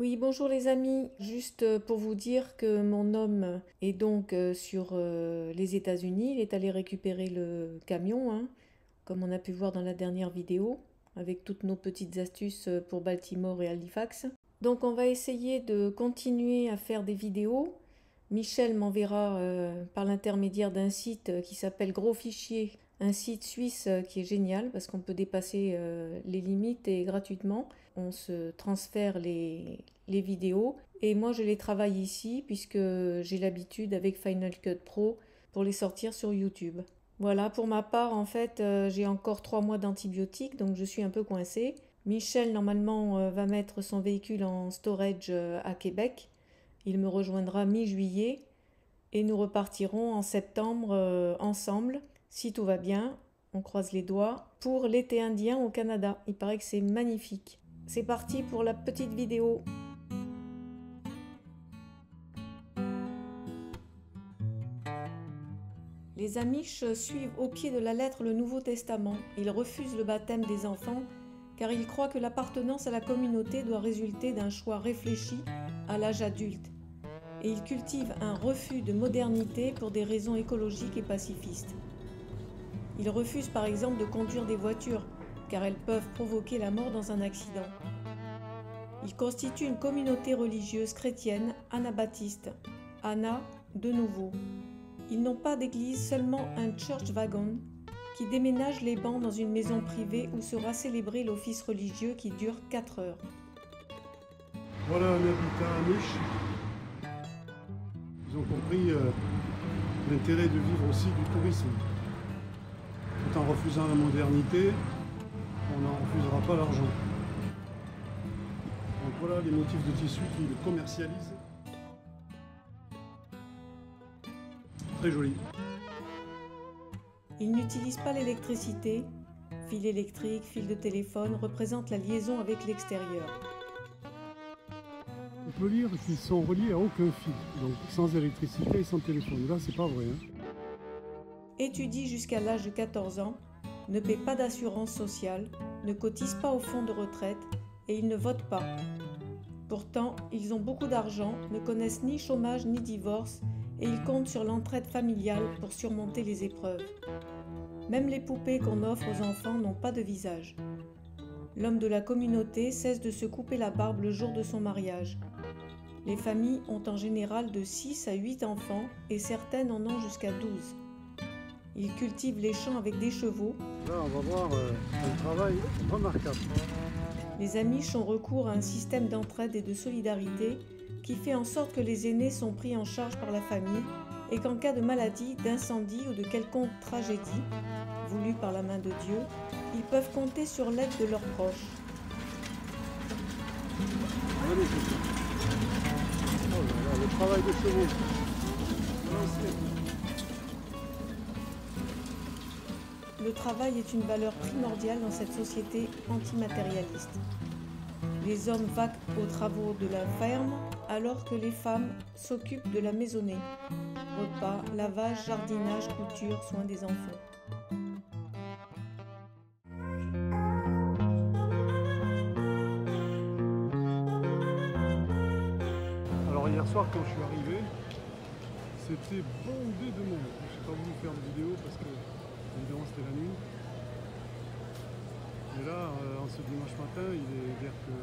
Oui, bonjour les amis. Juste pour vous dire que mon homme est donc sur les États-Unis. Il est allé récupérer le camion, hein, comme on a pu voir dans la dernière vidéo, avec toutes nos petites astuces pour Baltimore et Halifax. Donc on va essayer de continuer à faire des vidéos. Michel m'enverra par l'intermédiaire d'un site qui s'appelle Gros Fichier, un site suisse qui est génial parce qu'on peut dépasser les limites et gratuitement. On se transfère les vidéos et moi je les travaille ici puisque j'ai l'habitude avec Final Cut Pro pour les sortir sur YouTube. Voilà, pour ma part, en fait, j'ai encore 3 mois d'antibiotiques, donc je suis un peu coincée. Michel, normalement, va mettre son véhicule en storage à Québec. Il me rejoindra mi-juillet et nous repartirons en septembre ensemble, si tout va bien, on croise les doigts, pour l'été indien au Canada. Il paraît que c'est magnifique. C'est parti pour la petite vidéo. Les Amish suivent au pied de la lettre le Nouveau Testament. Ils refusent le baptême des enfants car ils croient que l'appartenance à la communauté doit résulter d'un choix réfléchi à l'âge adulte. Et ils cultivent un refus de modernité pour des raisons écologiques et pacifistes. Ils refusent par exemple de conduire des voitures car elles peuvent provoquer la mort dans un accident. Ils constituent une communauté religieuse chrétienne anabaptiste. Anna, de nouveau. Ils n'ont pas d'église, seulement un church wagon qui déménage les bancs dans une maison privée où sera célébré l'office religieux qui dure 4 heures. Voilà un habitat amish. Ils ont compris l'intérêt de vivre aussi du tourisme. Tout en refusant la modernité, on n'en refusera pas l'argent. Donc voilà les motifs de tissu qu'ils commercialisent. Très joli. Ils n'utilisent pas l'électricité. Fil électrique, fil de téléphone représentent la liaison avec l'extérieur. On peut lire qu'ils sont reliés à aucun fil, donc sans électricité et sans téléphone. Là, c'est pas vrai. Étudient jusqu'à l'âge de 14 ans, ne paient pas d'assurance sociale, ne cotisent pas au fonds de retraite et ils ne votent pas. Pourtant, ils ont beaucoup d'argent, ne connaissent ni chômage ni divorce et ils comptent sur l'entraide familiale pour surmonter les épreuves. Même les poupées qu'on offre aux enfants n'ont pas de visage. L'homme de la communauté cesse de se couper la barbe le jour de son mariage. Les familles ont en général de 6 à 8 enfants et certaines en ont jusqu'à 12. Ils cultivent les champs avec des chevaux. Là, on va voir un travail remarquable. Les Amish ont recours à un système d'entraide et de solidarité qui fait en sorte que les aînés sont pris en charge par la famille et qu'en cas de maladie, d'incendie ou de quelconque tragédie, voulue par la main de Dieu, ils peuvent compter sur l'aide de leurs proches. Regardez ça. Oh là là, le travail de chevaux. Le travail est une valeur primordiale dans cette société antimatérialiste. Les hommes vaquent aux travaux de la ferme alors que les femmes s'occupent de la maisonnée. Repas, lavage, jardinage, couture, soins des enfants. Alors hier soir quand je suis arrivé, c'était bondé de monde. Je n'ai pas voulu faire de vidéo parce que évidemment c'était la nuit. Et là, en ce dimanche matin, il est guère que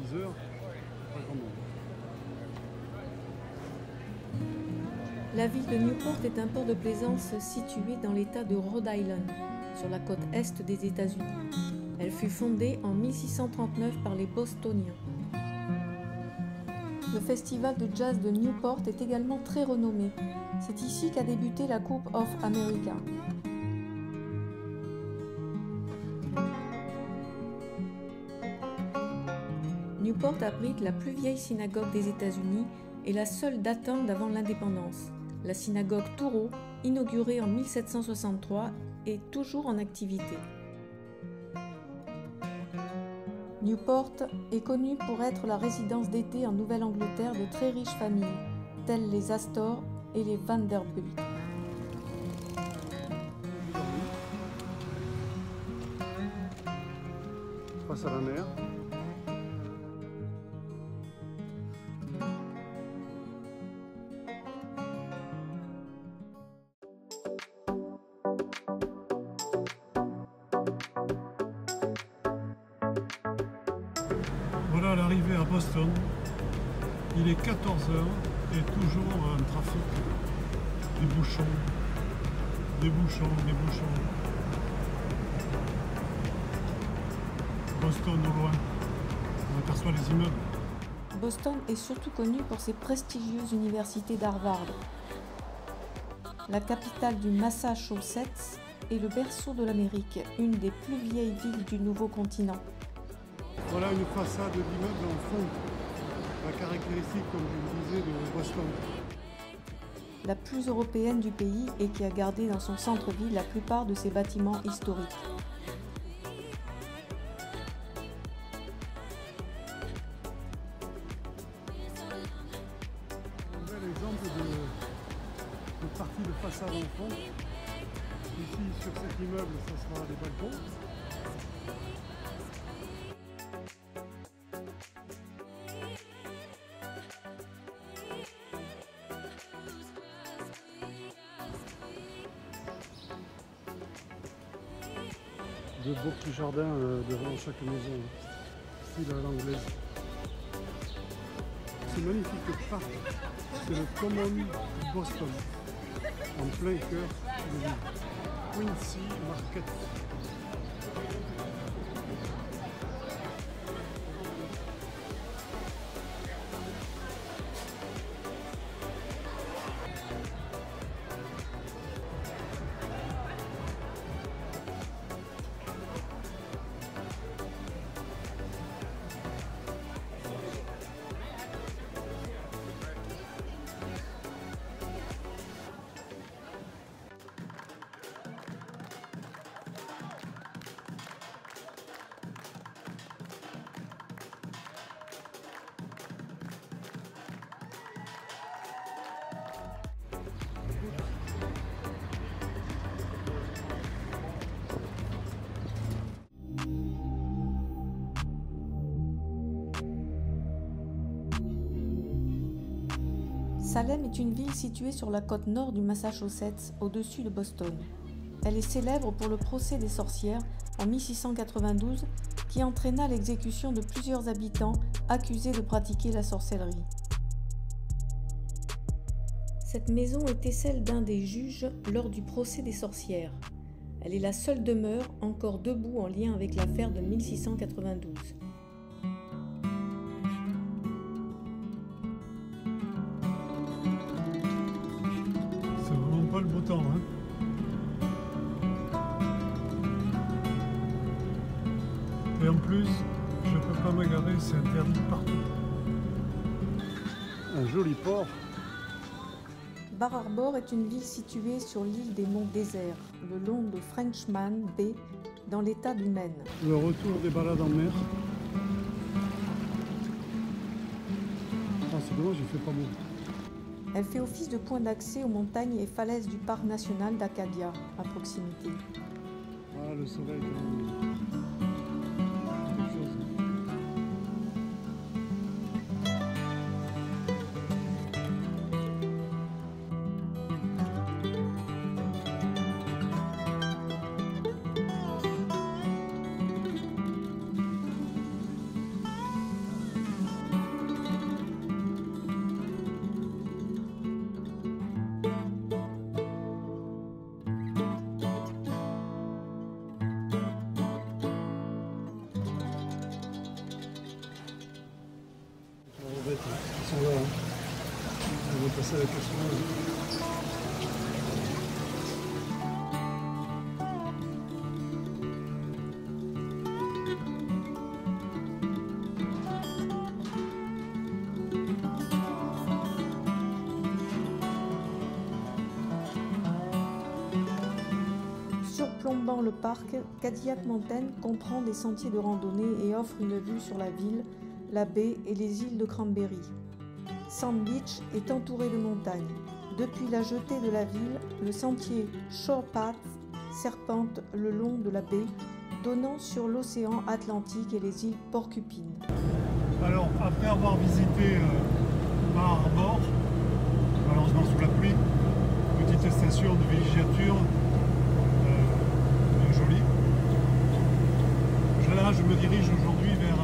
10 heures, pas grand monde. La ville de Newport est un port de plaisance situé dans l'État de Rhode Island, sur la côte est des États-Unis. Elle fut fondée en 1639 par les Bostoniens. Le festival de jazz de Newport est également très renommé. C'est ici qu'a débuté la Coupe of America. Newport abrite la plus vieille synagogue des États-Unis et la seule datant d'avant l'indépendance. La synagogue Touro, inaugurée en 1763, est toujours en activité. Newport est connue pour être la résidence d'été en Nouvelle-Angleterre de très riches familles, telles les Astor et les Vanderbilt. Face à la mer. Voilà l'arrivée à Boston. Il est 14 h et toujours un trafic. Des bouchons, des bouchons, des bouchons. Boston au loin, on aperçoit les immeubles. Boston est surtout connu pour ses prestigieuses universités d'Harvard. La capitale du Massachusetts est le berceau de l'Amérique, une des plus vieilles villes du nouveau continent. Voilà une façade d'immeuble en fond, la caractéristique, comme je le disais, de Boston. La plus européenne du pays et qui a gardé dans son centre-ville la plupart de ses bâtiments historiques. Un bel exemple de partie de façade en fond. Ici, sur cet immeuble, ça sera des balcons. De beaux petits jardins devant chaque maison, style à l'anglaise. Ce magnifique parc, c'est le Common Boston, en plein cœur de ville. Quincy Market. Salem est une ville située sur la côte nord du Massachusetts, au-dessus de Boston. Elle est célèbre pour le procès des sorcières en 1692 qui entraîna l'exécution de plusieurs habitants accusés de pratiquer la sorcellerie. Cette maison était celle d'un des juges lors du procès des sorcières. Elle est la seule demeure encore debout en lien avec l'affaire de 1692. Le beau temps, hein. Et en plus, je ne peux pas me garer, c'est interdit partout. Un joli port. Bar Harbor est une ville située sur l'île des monts Déserts, le long de Frenchman Bay, dans l'état du Maine. Le retour des balades en mer. Ah, c'est dommage, il fait pas beau. Elle fait office de point d'accès aux montagnes et falaises du parc national d'Acadia, à proximité. Voilà le soleil. Quelque chose. Ils sont là, hein. On va passer à la question. Surplombant le parc, Cadillac Mountain comprend des sentiers de randonnée et offre une vue sur la ville, la baie et les îles de Cranberry. Sand Beach est entouré de montagnes. Depuis la jetée de la ville, le sentier Shore Path serpente le long de la baie, donnant sur l'océan Atlantique et les îles Porcupine. Alors, après avoir visité Bar Harbor, malheureusement sous la pluie, petite station de villégiature, jolie. Là, je me dirige aujourd'hui vers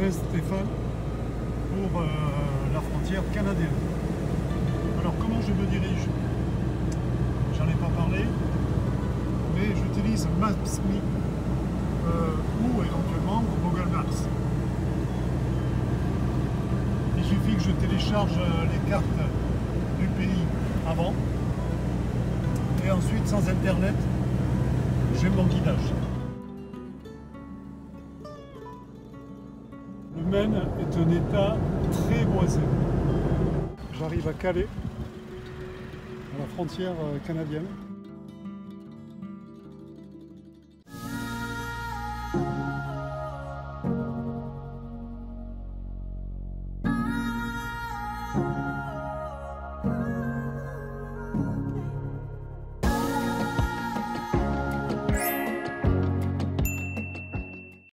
Saint-Stéphane pour la frontière canadienne. Alors comment je me dirige? J'en ai pas parlé, mais j'utilise Maps.me ou éventuellement Google Maps. Il suffit que je télécharge les cartes du pays avant et ensuite sans internet j'ai mon guidage. Le Maine est un état très boisé. J'arrive à Calais, à la frontière canadienne.